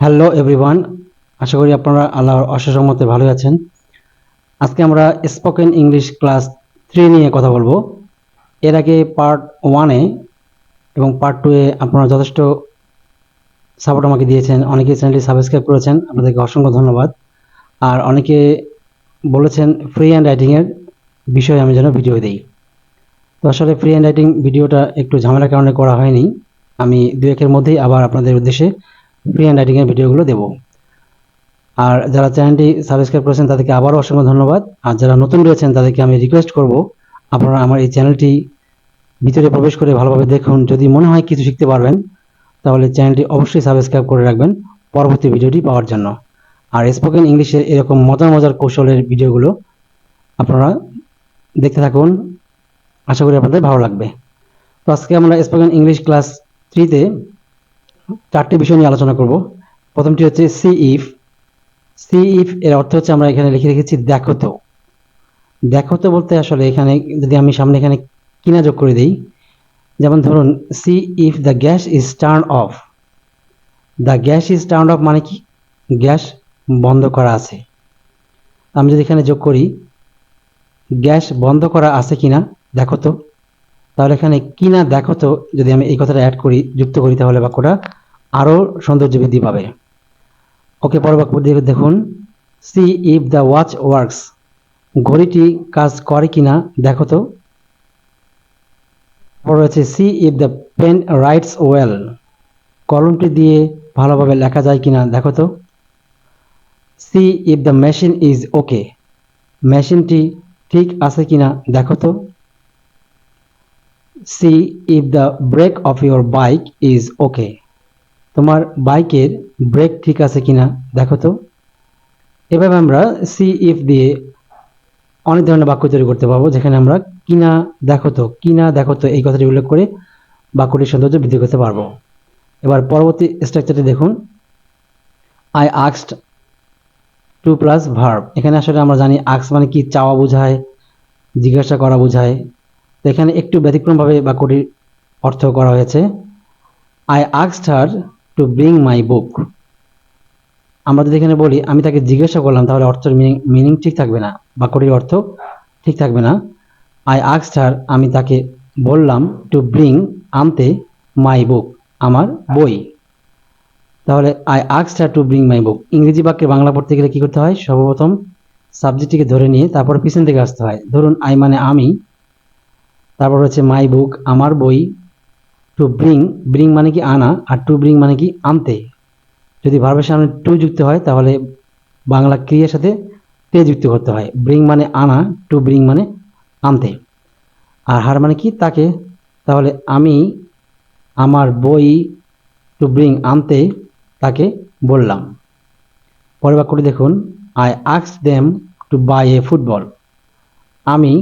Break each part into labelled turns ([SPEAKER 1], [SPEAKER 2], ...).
[SPEAKER 1] Hello everyone, আশা করি আপনারা আল্লাহর অশেষ রহমতে ভালো আছেন। আজকে আমরা স্পোকেন ইংলিশ ক্লাস 3 নিয়ে কথা বলবো। এর আগে পার্ট 1-এ এবং পার্ট 2-এ আপনারা যথেষ্ট সাপোর্ট আমাকে দিয়েছেন, অনেকে চ্যানেলটি সাবস্ক্রাইব করেছেন, আপনাদেরকে অসংখ্য ধন্যবাদ। আর অনেকে বলেছেন ফ্রি হ্যান্ড রাইটিংয়ের বিষয়ে আমি যেন ভিডিও দিই। তো আসলে ফ্রি হ্যান্ড রাইটিং ভিডিওটা একটু ঝামেলার কারণে করা হয়নি। আমি 2-1-এর মধ্যেই আবার আপনাদের উদ্দেশ্যে ফ্রি হ্যান্ড রাইটিংয়ের ভিডিওগুলো দেবো। আর যারা চ্যানেলটি সাবস্ক্রাইব করেছেন তাদেরকে আবারও অসংখ্য ধন্যবাদ। আর যারা নতুন রয়েছেন তাদেরকে আমি রিকোয়েস্ট করব, আপনারা আমার এই চ্যানেলটি ভিতরে প্রবেশ করে ভালোভাবে দেখুন। যদি মনে হয় কিছু শিখতে পারবেন তাহলে চ্যানেলটি অবশ্যই সাবস্ক্রাইব করে রাখবেন পরবর্তী ভিডিওটি পাওয়ার জন্য। আর স্পোকেন ইংলিশের এরকম মজার মজার কৌশলের ভিডিওগুলো আপনারা দেখতে থাকুন, আশা করি আপনাদের ভালো লাগবে। তো আজকে আমরা স্পোকেন ইংলিশ ক্লাস 3-তে 4টি বিষয় নিয়ে আলোচনা করব। প্রথমটি হচ্ছে সি ইফ। সি ইফ এর অর্থ হচ্ছে, আমরা এখানে লিখে রেখেছি দেখো তো। দেখো তো বলতে আসলে এখানে যদি আমি সামনে এখানে কিনা যোগ করে দিই, যেমন ধরুন see if the gas is turn off. The gas is turn off মানে কি, গ্যাস বন্ধ করা আছে। আমি যদি এখানে যোগ করি গ্যাস বন্ধ করা আছে কিনা দেখো তো, তাহলে এখানে কিনা দেখো তো যদি আমি এই কথাটা অ্যাড করি, যুক্ত করি, তাহলে বাক্যটা আরো সৌন্দর্য বৃদ্ধি পাবে। ওকে, পরের বাক্য দেখুন, see if the watch works. ঘড়িটি কাজ করে কিনা দেখো তো। পরে রয়েছে see if the pen writes well. কলমটি দিয়ে ভালোভাবে লেখা যায় কিনা দেখো তো। See if the machine is okay. মেশিনটি ঠিক আছে কিনা দেখো তো। See if the brake of your bike is okay. তোমার বাইকের ব্রেক ঠিক আছে কিনা দেখো তো। এভাবে আমরা সি ইফ দিয়ে অনেক ধরনের বাক্য তৈরি করতে পারবো, যেখানে আমরা কিনা দেখো তো এই কথাটি উল্লেখ করে বাক্যটির সৌন্দর্য বৃদ্ধি করতে পারবো। এবার পরবর্তী স্ট্রাকচারটি দেখুন, I asked two plus verb. এখানে আসলে আমরা জানি আক্স মানে কি, চাওয়া বোঝায়, জিজ্ঞাসা করা বোঝায়। তো এখানে একটু ব্যতিক্রমভাবে বাক্যটির অর্থ করা হয়েছে, I asked her to bring my book. আমরা যদি এখানে বলি আমি তাকে জিজ্ঞাসা করলাম, তাহলে অর্থের মিনিং ঠিক থাকবে না, বাক্যটির অর্থ ঠিক থাকবে না। আই আস্কড হার, আমি তাকে বললাম, টু ব্রিং আনতে, মাই বুক আমার বই। তাহলে I asked her to bring my book. ইংরেজি বাক্যে বাংলা পড়তে গেলে কি করতে হয়, সর্বপ্রথম সাবজেক্টটিকে ধরে নিয়ে তারপর পিছন থেকে আসতে হয়। ধরুন আই মানে আমি, তারপর হচ্ছে মাই বুক আমার বই, টু ব্রিং, ব্রিং মানে কি আনা, আর টু ব্রিং মানে কি আনতে। যদি ভার্বের সামনে টু যুক্ত হয় তাহলে বাংলা ক্রিয়ার সাথে তে যুক্ত করতে হয়। ব্রিং মানে আনা, টু ব্রিং মানে আনতে, আর হার মানে কি তাকে। তাহলে আমি আমার বই টু ব্রিং আনতে তাকে বললাম। পরের বাক্যটি দেখুন, I asked them to buy a football. আমি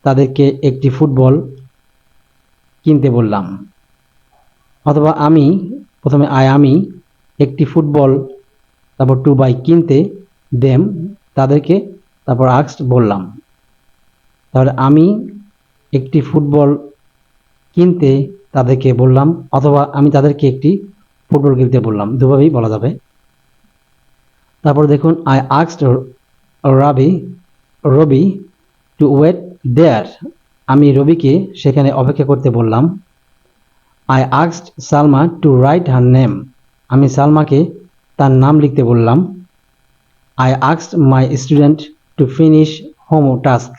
[SPEAKER 1] তাদেরকে একটি ফুটবল কিনতে বললাম। অথবা আমি, প্রথমে আমি একটি ফুটবল, তারপর টু বাই কিনতে, দেম তাদেরকে, তারপর আস্কড বললাম। তাহলে আমি একটি ফুটবল কিনতে তাদেরকে বললাম, অথবা আমি তাদেরকে একটি ফুটবল কিনতে বললাম, দুভাবেই বলা যাবে। তারপর দেখুন, I asked Rabi to wait there. আমি রবিকে সেখানে অপেক্ষা করতে বললাম। I asked Salma to write her name. আমি সালমাকে তার নাম লিখতে বললাম। I asked my student to finish home task.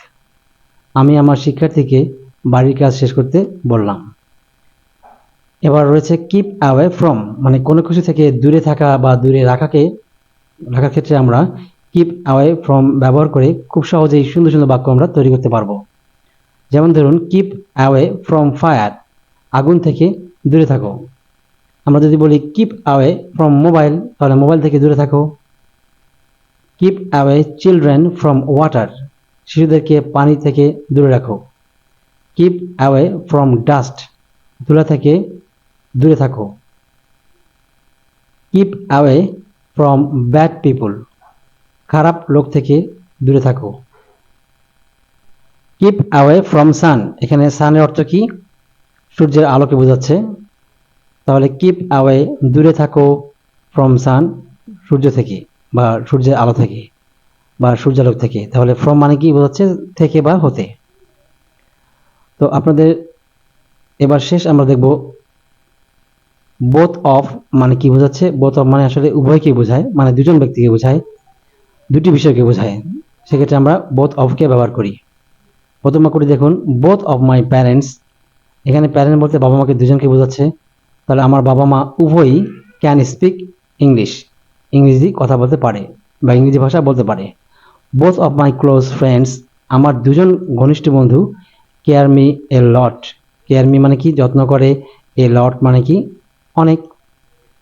[SPEAKER 1] আমি আমার শিক্ষার্থীকে বাড়ির কাজ শেষ করতে বললাম। এবার রয়েছে কিপ অ্যাওয়ে ফ্রম, মানে কোনো কিছু থেকে দূরে থাকা বা দূরে রাখার ক্ষেত্রে আমরা কিপ অ্যাওয়ে ফ্রম ব্যবহার করে খুব সহজেই সুন্দর সুন্দর বাক্য আমরা তৈরি করতে পারবো। যেমন ধরুন কিপ অ্যাওয়ে ফ্রম ফায়ার, আগুন থেকে দূরে থাকো। আমরা যদি বলি কিপ অ্যাওয়ে ফ্রম মোবাইল, তাহলে মোবাইল থেকে দূরে থাকো। Keep away children from water, শিশুদেরকে পানি থেকে দূরে রাখো। কিপ অ্যাওয়ে ফ্রম ডাস্ট, ধুলা থেকে দূরে থাকো। Keep away from bad people, খারাপ লোক থেকে দূরে থাকো। কিপ অ্যাওয়ে ফ্রম সান, এখানে সানের অর্থ কি, সূর্যের আলোকে বোঝাচ্ছে। তাহলে কিপ অ্যাওয়ে দূরে থাকো, ফ্রম সান সূর্য থেকে বা সূর্যের আলো থেকে বা সূর্যালোক থেকে, তাহলে ফ্রম মানে কি বোঝাচ্ছে? থেকে বা হতে। তো আপনাদের এবার শেষ আমরা দেখব বোথ অফ মানে কি বোঝাচ্ছে। বোথ অফ মানে আসলে উভয়কে বোঝায়, মানে দুজন ব্যক্তিকে বোঝায়, দুটি বিষয়কে বোঝায়। সেক্ষেত্রে আমরা বোথ অফকে ব্যবহার করি। প্রথম বাক্যটি দেখুন, বোথ অফ মাই প্যারেন্টস। এখানে প্যারেন্ট বলতে বাবা মাকে দুজনকে বোঝাচ্ছে। তাহলে আমার বাবা মা উভয়ই ক্যান স্পিক ইংলিশ, ইংরেজি কথা বলতে পারে বা ইংরেজি ভাষা বলতে পারে। Both of my close friends, আমার দুজন ঘনিষ্ঠ বন্ধু care me a lot. Care me মানে কি? যত্ন করে। এ লট মানে কি? অনেক।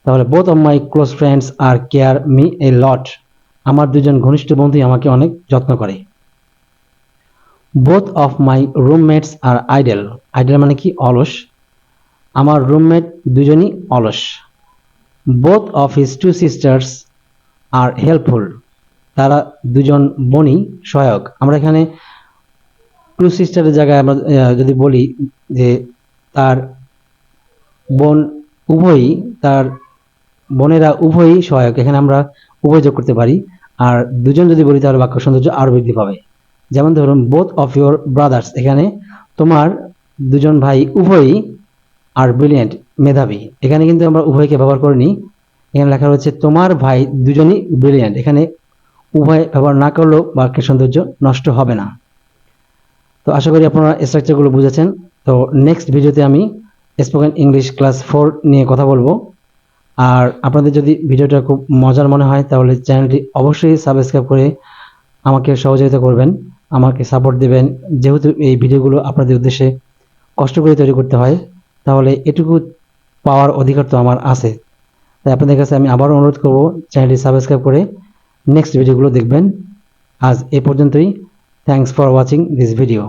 [SPEAKER 1] তাহলে both of my close friends are care me a lot, আমার দুজন ঘনিষ্ঠ বন্ধুই আমাকে অনেক যত্ন করে। Both of my roommates are idle. Idle মানে কি? অলস। আমার রুমমেট দুজনই অলস। Both of his two sisters are helpful, তারা দুজন বোনই সহায়ক। আমরা এখানে টু সিস্টারের জায়গায় আমরা যদি বলি যে তার বোন উভয়ই, তার বোনেরা উভয়ই সহায়ক, এখানে আমরা উভয় যোগ করতে পারি। আর দুজন যদি বলি তাহলে বাক্য সৌন্দর্য আরো বৃদ্ধি পাবে। যেমন ধরুন বোথ অফ ইউর ব্রাদার্স, এখানে তোমার দুজন ভাই উভয়ই আর ব্রিলিয়েন্ট, মেধাবী। এখানে কিন্তু আমরা উভয়কে ব্যবহার করিনি, এখানে লেখা রয়েছে তোমার ভাই দুজনই ব্রিলিয়েন্ট। এখানে উভয় ব্যবহার না করলেও বাক্যের সৌন্দর্য নষ্ট হবে না। তো আশা করি আপনারা স্ট্রাকচারগুলো বুঝেছেন। তো নেক্সট ভিডিওতে আমি স্পোকেন ইংলিশ ক্লাস 4 নিয়ে কথা বলবো। আর আপনাদের যদি ভিডিওটা খুব মজার মনে হয় তাহলে চ্যানেলটি অবশ্যই সাবস্ক্রাইব করে আমাকে সহযোগিতা করবেন, আমাকে সাপোর্ট দেবেন। যেহেতু এই ভিডিওগুলো আপনাদের উদ্দেশ্যে কষ্ট করে তৈরি করতে হয়, তাহলে এটুকু পাওয়ার অধিকার তো আমার আছে। তাই আপনাদের কাছে আমি আবারও অনুরোধ করব চ্যানেলটি সাবস্ক্রাইব করে নেক্সট ভিডিওগুলো দেখবেন। আজ এ পর্যন্তই। Thanks for watching this video.